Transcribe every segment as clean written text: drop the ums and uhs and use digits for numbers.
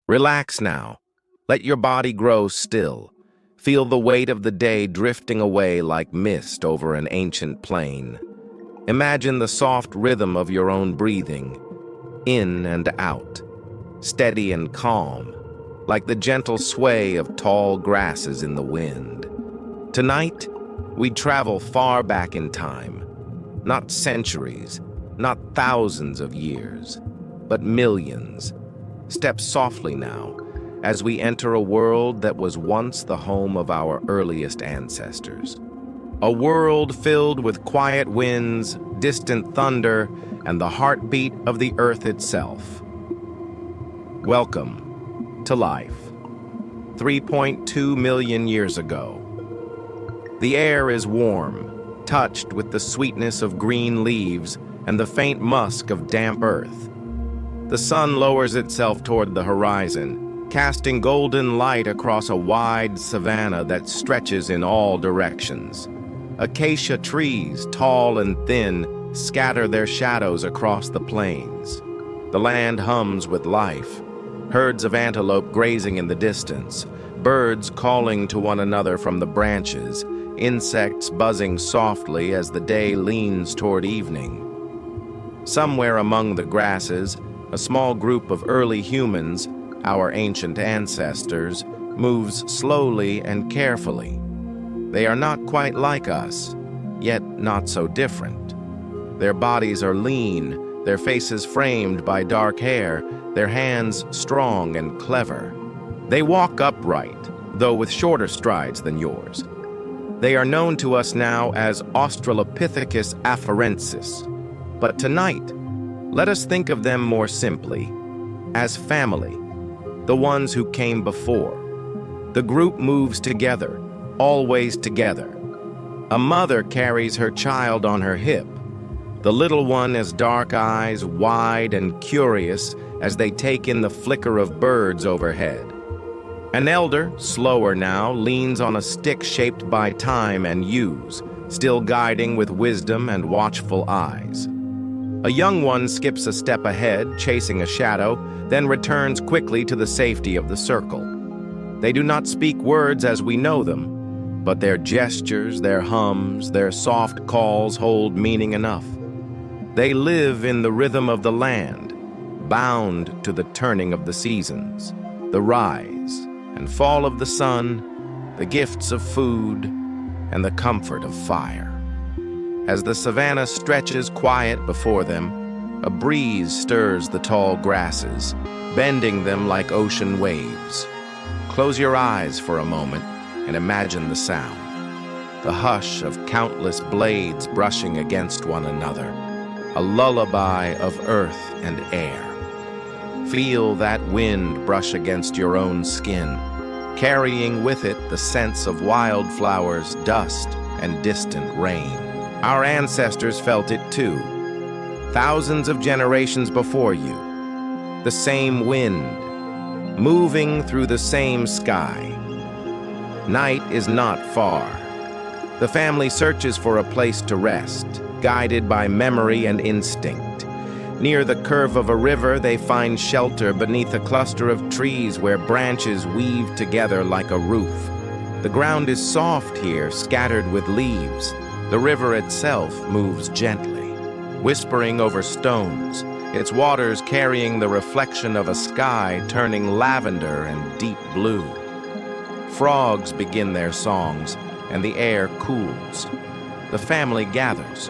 Relax now. Let your body grow still. Feel the weight of the day drifting away like mist over an ancient plain. Imagine the soft rhythm of your own breathing, in and out, steady and calm, like the gentle sway of tall grasses in the wind. Tonight, we travel far back in time, not centuries, not thousands of years, but millions. Step softly now, as we enter a world that was once the home of our earliest ancestors. A world filled with quiet winds, distant thunder, and the heartbeat of the earth itself. Welcome to life. 3.2 million years ago. The air is warm, touched with the sweetness of green leaves and the faint musk of damp earth. The sun lowers itself toward the horizon, casting golden light across a wide savanna that stretches in all directions. Acacia trees, tall and thin, scatter their shadows across the plains. The land hums with life, herds of antelope grazing in the distance, birds calling to one another from the branches, insects buzzing softly as the day leans toward evening. Somewhere among the grasses, a small group of early humans, our ancient ancestors, moves slowly and carefully. They are not quite like us, yet not so different. Their bodies are lean, their faces framed by dark hair, their hands strong and clever. They walk upright, though with shorter strides than yours. They are known to us now as Australopithecus afarensis. But tonight, let us think of them more simply, as family, the ones who came before. The group moves together, always together. A mother carries her child on her hip. The little one has dark eyes, wide and curious as they take in the flicker of birds overhead. An elder, slower now, leans on a stick shaped by time and use, still guiding with wisdom and watchful eyes. A young one skips a step ahead, chasing a shadow, then returns quickly to the safety of the circle. They do not speak words as we know them, but their gestures, their hums, their soft calls hold meaning enough. They live in the rhythm of the land, bound to the turning of the seasons, the rise and fall of the sun, the gifts of food, and the comfort of fire. As the savanna stretches quiet before them, a breeze stirs the tall grasses, bending them like ocean waves. Close your eyes for a moment and imagine the sound, the hush of countless blades brushing against one another, a lullaby of earth and air. Feel that wind brush against your own skin, carrying with it the scents of wildflowers, dust, and distant rain. Our ancestors felt it too, thousands of generations before you. The same wind, moving through the same sky. Night is not far. The family searches for a place to rest, guided by memory and instinct. Near the curve of a river, they find shelter beneath a cluster of trees where branches weave together like a roof. The ground is soft here, scattered with leaves. The river itself moves gently, whispering over stones, its waters carrying the reflection of a sky turning lavender and deep blue. Frogs begin their songs, and the air cools. The family gathers.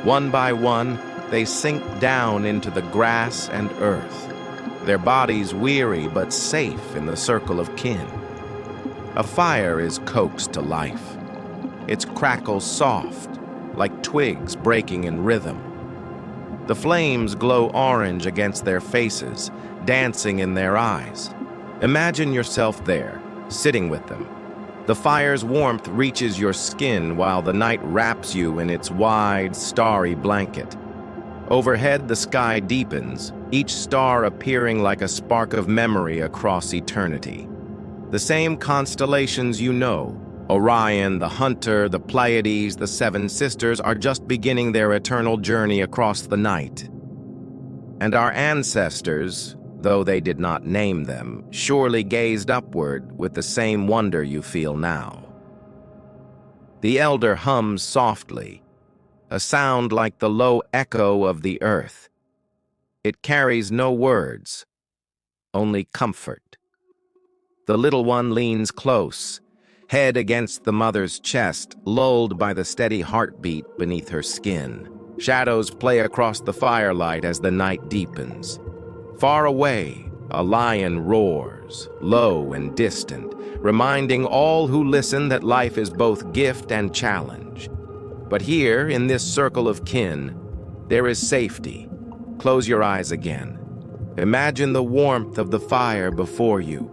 One by one, they sink down into the grass and earth, their bodies weary but safe in the circle of kin. A fire is coaxed to life, its crackle soft, like twigs breaking in rhythm. The flames glow orange against their faces, dancing in their eyes. Imagine yourself there, sitting with them. The fire's warmth reaches your skin while the night wraps you in its wide, starry blanket. Overhead, the sky deepens, each star appearing like a spark of memory across eternity. The same constellations you know, Orion, the Hunter, the Pleiades, the Seven Sisters, are just beginning their eternal journey across the night. And our ancestors, though they did not name them, surely gazed upward with the same wonder you feel now. The elder hums softly, a sound like the low echo of the earth. It carries no words, only comfort. The little one leans close, head against the mother's chest, lulled by the steady heartbeat beneath her skin. Shadows play across the firelight as the night deepens. Far away, a lion roars, low and distant, reminding all who listen that life is both gift and challenge. But here, in this circle of kin, there is safety. Close your eyes again. Imagine the warmth of the fire before you.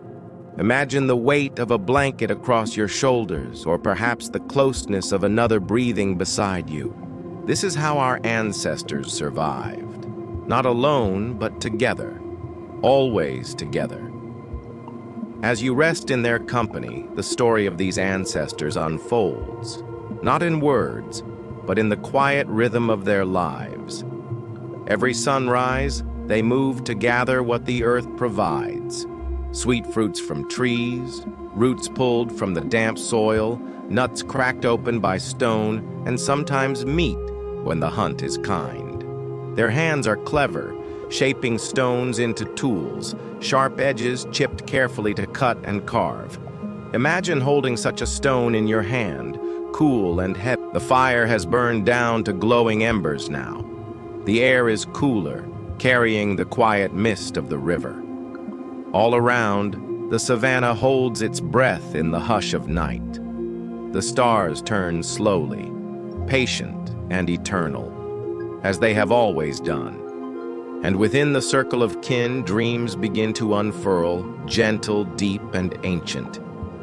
Imagine the weight of a blanket across your shoulders, or perhaps the closeness of another breathing beside you. This is how our ancestors survived. Not alone, but together. Always together. As you rest in their company, the story of these ancestors unfolds, not in words, but in the quiet rhythm of their lives. Every sunrise, they move to gather what the earth provides. Sweet fruits from trees, roots pulled from the damp soil, nuts cracked open by stone, and sometimes meat when the hunt is kind. Their hands are clever, shaping stones into tools, sharp edges chipped carefully to cut and carve. Imagine holding such a stone in your hand, cool and heavy. The fire has burned down to glowing embers now. The air is cooler, carrying the quiet mist of the river. All around, the savanna holds its breath in the hush of night. The stars turn slowly, patient and eternal, as they have always done. And within the circle of kin, dreams begin to unfurl, gentle, deep, and ancient.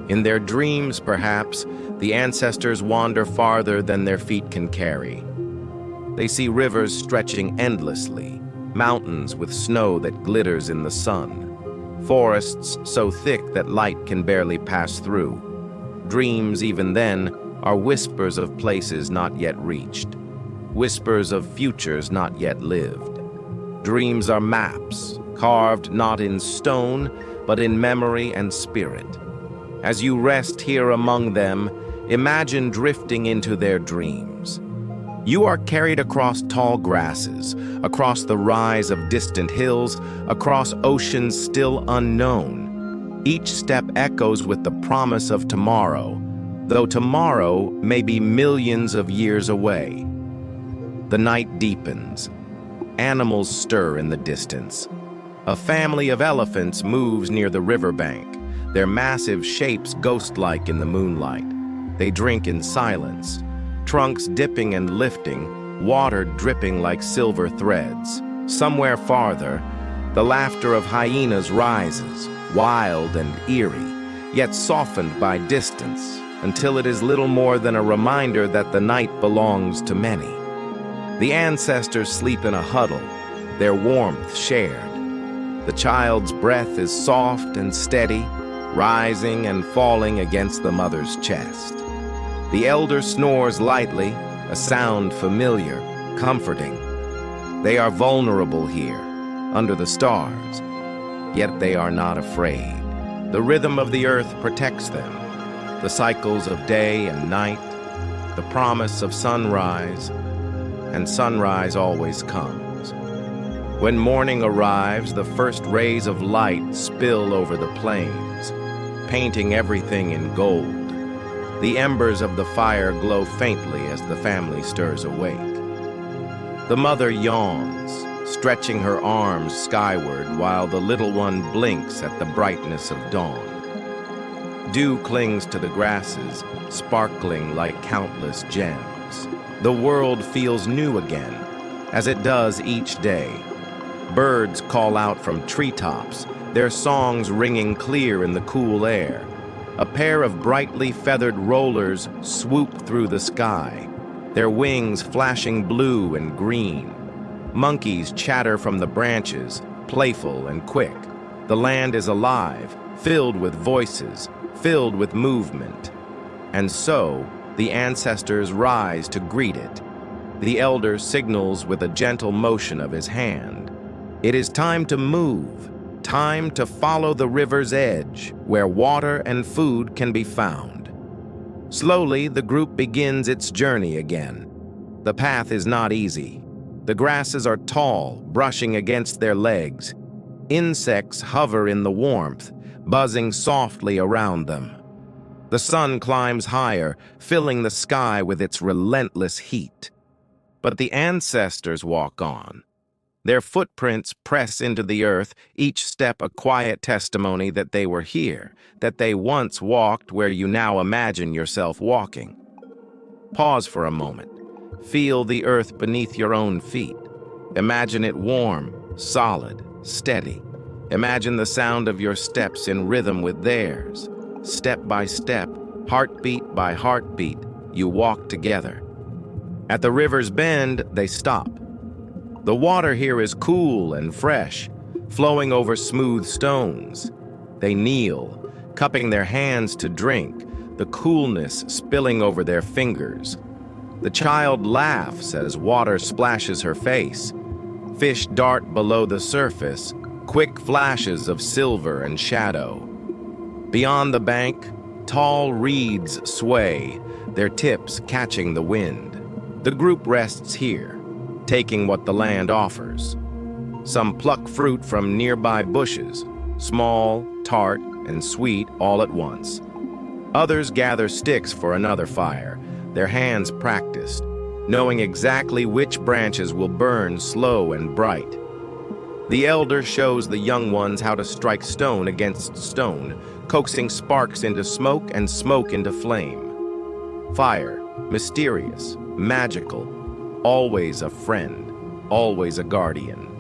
In their dreams, perhaps, the ancestors wander farther than their feet can carry. They see rivers stretching endlessly, mountains with snow that glitters in the sun, forests so thick that light can barely pass through. Dreams, even then, are whispers of places not yet reached, whispers of futures not yet lived. Dreams are maps, carved not in stone, but in memory and spirit. As you rest here among them, imagine drifting into their dreams. You are carried across tall grasses, across the rise of distant hills, across oceans still unknown. Each step echoes with the promise of tomorrow, though tomorrow may be millions of years away. The night deepens. Animals stir in the distance. A family of elephants moves near the riverbank, their massive shapes ghost-like in the moonlight. They drink in silence, trunks dipping and lifting, water dripping like silver threads. Somewhere farther, the laughter of hyenas rises, wild and eerie, yet softened by distance, until it is little more than a reminder that the night belongs to many. The ancestors sleep in a huddle, their warmth shared. The child's breath is soft and steady, rising and falling against the mother's chest. The elder snores lightly, a sound familiar, comforting. They are vulnerable here, under the stars, yet they are not afraid. The rhythm of the earth protects them, the cycles of day and night, the promise of sunrise, and sunrise always comes. When morning arrives, the first rays of light spill over the plains, painting everything in gold. The embers of the fire glow faintly as the family stirs awake. The mother yawns, stretching her arms skyward while the little one blinks at the brightness of dawn. Dew clings to the grasses, sparkling like countless gems. The world feels new again, as it does each day. Birds call out from treetops, their songs ringing clear in the cool air. A pair of brightly feathered rollers swoop through the sky, their wings flashing blue and green. Monkeys chatter from the branches, playful and quick. The land is alive, filled with voices, filled with movement. And so, the ancestors rise to greet it. The elder signals with a gentle motion of his hand. It is time to move, Time to follow the river's edge, where water and food can be found. Slowly, the group begins its journey again. The path is not easy. The grasses are tall, brushing against their legs. Insects hover in the warmth, buzzing softly around them. The sun climbs higher, filling the sky with its relentless heat. But the ancestors walk on. Their footprints press into the earth, each step a quiet testimony that they were here, that they once walked where you now imagine yourself walking. Pause for a moment. Feel the earth beneath your own feet. Imagine it warm, solid, steady. Imagine the sound of your steps in rhythm with theirs. Step by step, heartbeat by heartbeat, you walk together. At the river's bend, they stop. The water here is cool and fresh, flowing over smooth stones. They kneel, cupping their hands to drink, the coolness spilling over their fingers. The child laughs as water splashes her face. Fish dart below the surface, quick flashes of silver and shadow. Beyond the bank, tall reeds sway, their tips catching the wind. The group rests here, taking what the land offers. Some pluck fruit from nearby bushes, small, tart, and sweet all at once. Others gather sticks for another fire, their hands practiced, knowing exactly which branches will burn slow and bright. The elder shows the young ones how to strike stone against stone, coaxing sparks into smoke and smoke into flame. Fire, mysterious, magical, always a friend, always a guardian.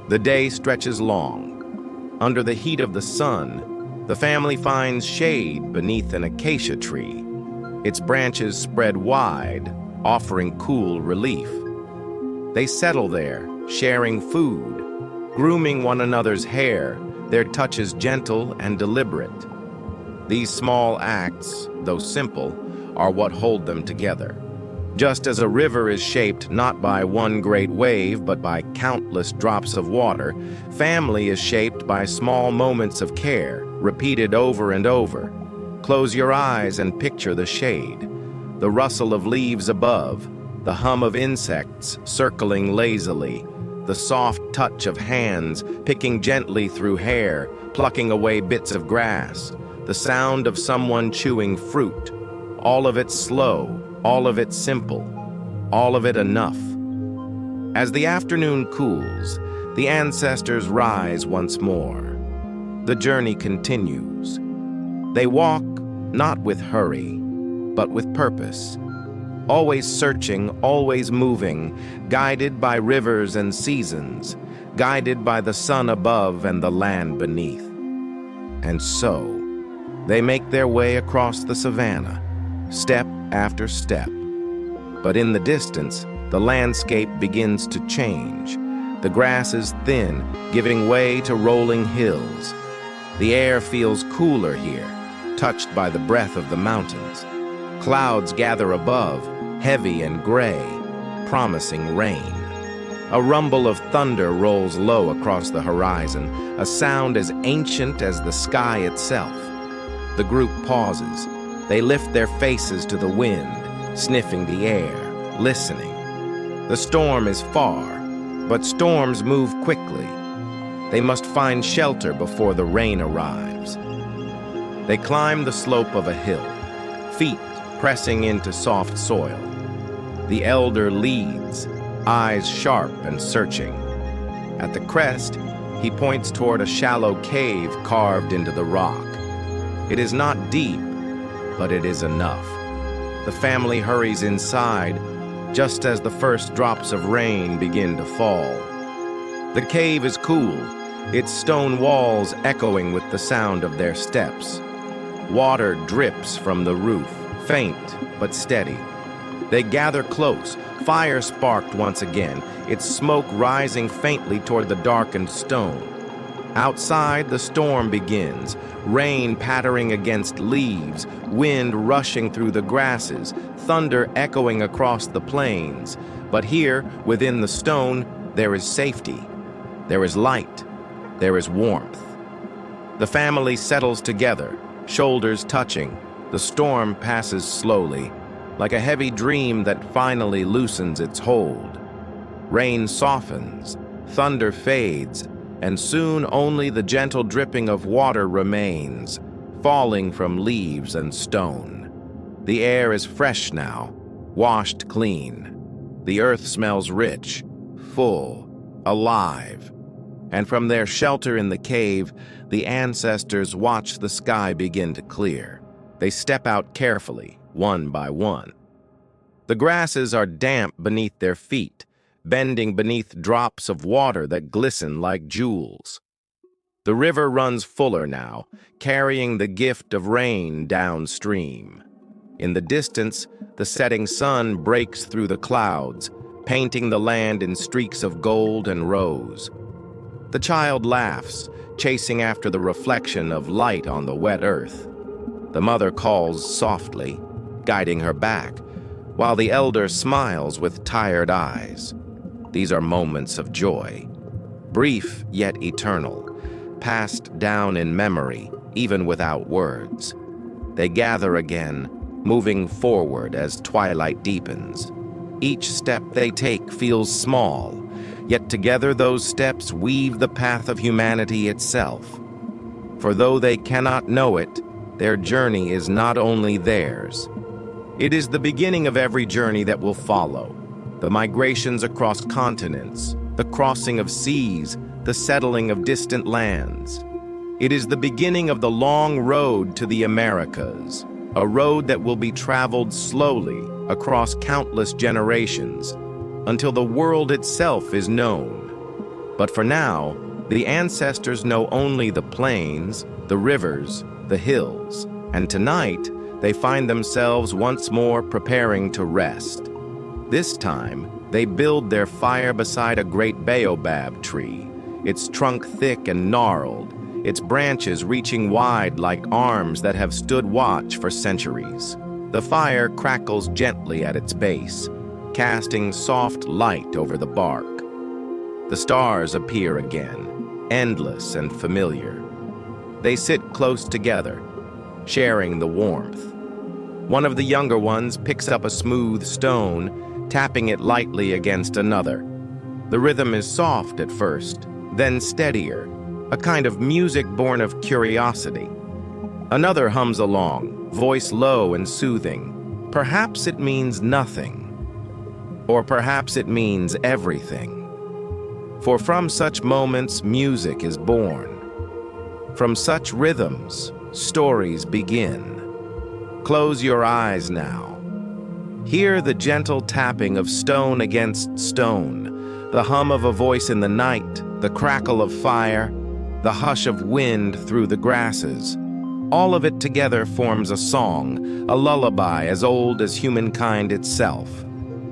The day stretches long. Under the heat of the sun, the family finds shade beneath an acacia tree. Its branches spread wide, offering cool relief. They settle there, sharing food, grooming one another's hair, their touches gentle and deliberate. These small acts, though simple, are what hold them together. Just as a river is shaped not by one great wave, but by countless drops of water, family is shaped by small moments of care, repeated over and over. Close your eyes and picture the shade, the rustle of leaves above, the hum of insects circling lazily, the soft touch of hands picking gently through hair, plucking away bits of grass, the sound of someone chewing fruit, all of it slow, all of it simple, all of it enough. As the afternoon cools, the ancestors rise once more. The journey continues. They walk not with hurry, but with purpose, always searching, always moving, guided by rivers and seasons, guided by the sun above and the land beneath. And so, they make their way across the savannah, step after step. But in the distance, the landscape begins to change. The grass is thin, giving way to rolling hills. The air feels cooler here, touched by the breath of the mountains. Clouds gather above, heavy and gray, promising rain. A rumble of thunder rolls low across the horizon, a sound as ancient as the sky itself. The group pauses. They lift their faces to the wind, sniffing the air, listening. The storm is far, but storms move quickly. They must find shelter before the rain arrives. They climb the slope of a hill, feet pressing into soft soil. The elder leads, eyes sharp and searching. At the crest, he points toward a shallow cave carved into the rock. It is not deep, but it is enough. The family hurries inside, just as the first drops of rain begin to fall. The cave is cool, its stone walls echoing with the sound of their steps. Water drips from the roof, faint but steady. They gather close, fire sparked once again, its smoke rising faintly toward the darkened stone. Outside, the storm begins, rain pattering against leaves, wind rushing through the grasses, thunder echoing across the plains. But here, within the stone, there is safety. There is light. There is warmth. The family settles together, shoulders touching. The storm passes slowly, like a heavy dream that finally loosens its hold. Rain softens, thunder fades, and soon only the gentle dripping of water remains, falling from leaves and stone. The air is fresh now, washed clean. The earth smells rich, full, alive. And from their shelter in the cave, the ancestors watch the sky begin to clear. They step out carefully, one by one. The grasses are damp beneath their feet, bending beneath drops of water that glisten like jewels. The river runs fuller now, carrying the gift of rain downstream. In the distance, the setting sun breaks through the clouds, painting the land in streaks of gold and rose. The child laughs, chasing after the reflection of light on the wet earth. The mother calls softly, guiding her back, while the elder smiles with tired eyes. These are moments of joy, brief yet eternal, passed down in memory, even without words. They gather again, moving forward as twilight deepens. Each step they take feels small, yet together those steps weave the path of humanity itself. For though they cannot know it, their journey is not only theirs. It is the beginning of every journey that will follow. The migrations across continents, the crossing of seas, the settling of distant lands. It is the beginning of the long road to the Americas, a road that will be traveled slowly across countless generations until the world itself is known. But for now, the ancestors know only the plains, the rivers, the hills, and tonight they find themselves once more preparing to rest. This time, they build their fire beside a great baobab tree, its trunk thick and gnarled, its branches reaching wide like arms that have stood watch for centuries. The fire crackles gently at its base, casting soft light over the bark. The stars appear again, endless and familiar. They sit close together, sharing the warmth. One of the younger ones picks up a smooth stone, tapping it lightly against another. The rhythm is soft at first, then steadier, a kind of music born of curiosity. Another hums along, voice low and soothing. Perhaps it means nothing. Or perhaps it means everything. For from such moments, music is born. From such rhythms, stories begin. Close your eyes now. Hear the gentle tapping of stone against stone, the hum of a voice in the night, the crackle of fire, the hush of wind through the grasses. All of it together forms a song, a lullaby as old as humankind itself.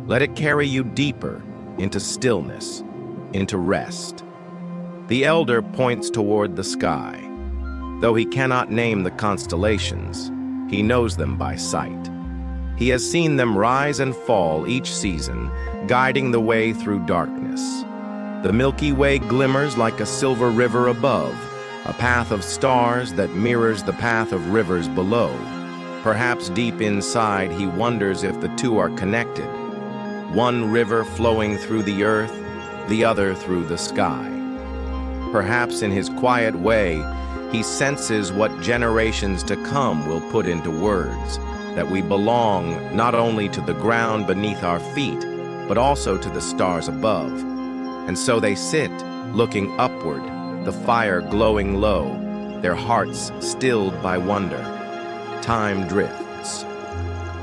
Let it carry you deeper into stillness, into rest. The elder points toward the sky. Though he cannot name the constellations, he knows them by sight. He has seen them rise and fall each season, guiding the way through darkness. The Milky Way glimmers like a silver river above, a path of stars that mirrors the path of rivers below. Perhaps deep inside he wonders if the two are connected. One river flowing through the earth, the other through the sky. Perhaps in his quiet way, he senses what generations to come will put into words, that we belong not only to the ground beneath our feet, but also to the stars above. And so they sit, looking upward, the fire glowing low, their hearts stilled by wonder. Time drifts.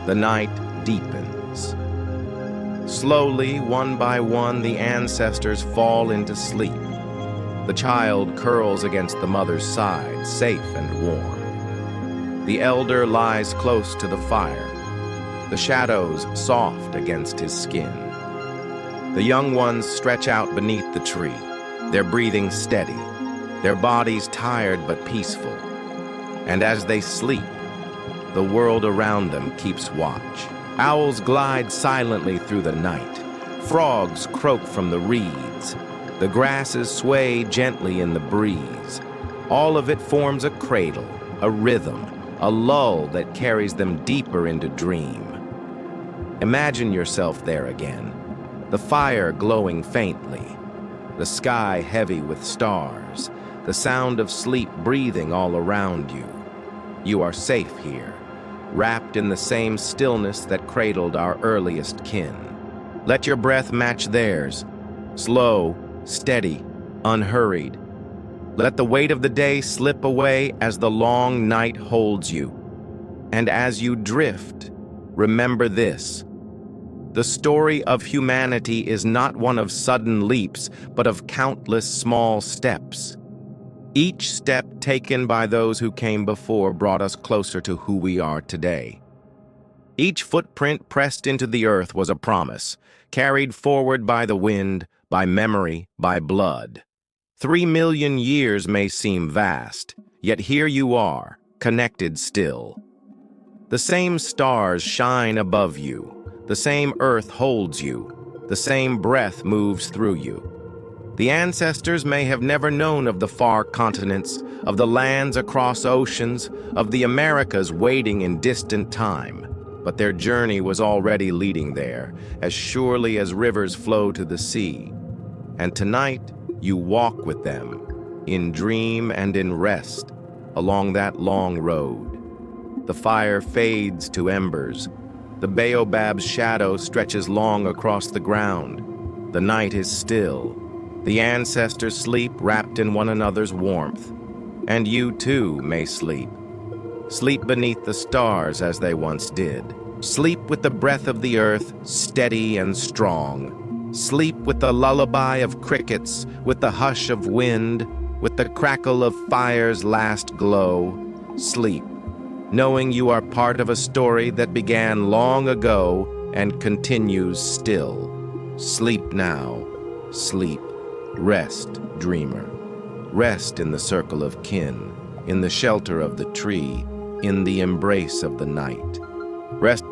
The night deepens. Slowly, one by one, the ancestors fall into sleep. The child curls against the mother's side, safe and warm. The elder lies close to the fire, the shadows soft against his skin. The young ones stretch out beneath the tree, their breathing steady, their bodies tired but peaceful. And as they sleep, the world around them keeps watch. Owls glide silently through the night. Frogs croak from the reeds. The grasses sway gently in the breeze. All of it forms a cradle, a rhythm, a lull that carries them deeper into dream. Imagine yourself there again, the fire glowing faintly, the sky heavy with stars, the sound of sleep breathing all around you. You are safe here, wrapped in the same stillness that cradled our earliest kin. Let your breath match theirs, slow, steady, unhurried. Let the weight of the day slip away as the long night holds you. And as you drift, remember this: the story of humanity is not one of sudden leaps, but of countless small steps. Each step taken by those who came before brought us closer to who we are today. Each footprint pressed into the earth was a promise, carried forward by the wind, by memory, by blood. 3 million years may seem vast, yet here you are, connected still. The same stars shine above you. The same earth holds you. The same breath moves through you. The ancestors may have never known of the far continents, of the lands across oceans, of the Americas waiting in distant time, but their journey was already leading there, as surely as rivers flow to the sea. And tonight, you walk with them, in dream and in rest, along that long road. The fire fades to embers. The baobab's shadow stretches long across the ground. The night is still. The ancestors sleep wrapped in one another's warmth. And you too may sleep. Sleep beneath the stars as they once did. Sleep with the breath of the earth, steady and strong. Sleep with the lullaby of crickets, with the hush of wind, with the crackle of fire's last glow. Sleep, knowing you are part of a story that began long ago and continues still. Sleep now. Sleep. Rest, dreamer. Rest in the circle of kin, in the shelter of the tree, in the embrace of the night. Rest